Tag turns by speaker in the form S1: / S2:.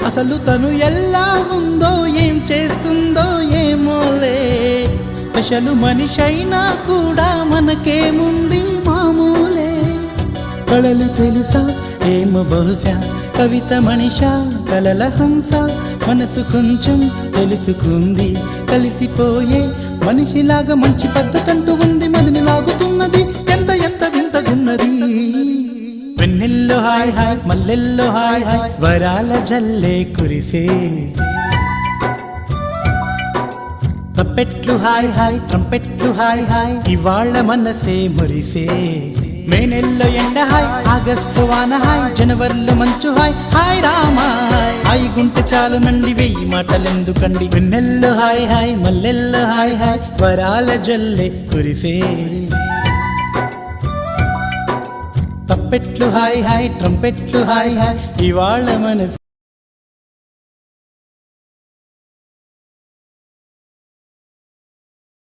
S1: అసలు తను ఎలా ఉందో ఏం చేస్తుందో ఏమోలే, స్పెషల్ మనిషైనా కూడా మనకేముంది మామూలే. కళలు తెలుసా ఏమో బహుశా, కవిత మనిషా కలల హంస, మనసు కొంచెం తెలుసుకుంది కలిసిపోయే మనిషిలాగా, మంచి పద్ధతంటూ ఉంది మదిని లాగుతున్నది, ఎంత ఎంత వింతగున్నది. వెన్నెల్లో హాయ్ హాయ్ మల్లెల్లో హాయ్ హాయ్, వరాల జల్లే కురిసే. తప్పెట్లు హాయ్ హాయ్ ట్రంపెట్లు హాయ్ హాయ్, ఇవాళ మనసే మురిసే. మే నెల్లో ఎండ హాయ్, ఆగస్టు వాన హాయ్, జనవరిలో మంచు హాయ్, హాయ్ రామా హాయ్ గుంటె చాలు నండి వెయ్యి మాటలెందుకండి. వెన్నెల్లో హాయ్ హాయ్ మల్లెల్లో హాయ్ హాయ్, వరాల జల్లే కురిసే. తప్పెట్లు హాయ్ హాయ్ ట్రంపెట్లు హాయ్ హాయ్, ఇవాళ మనసు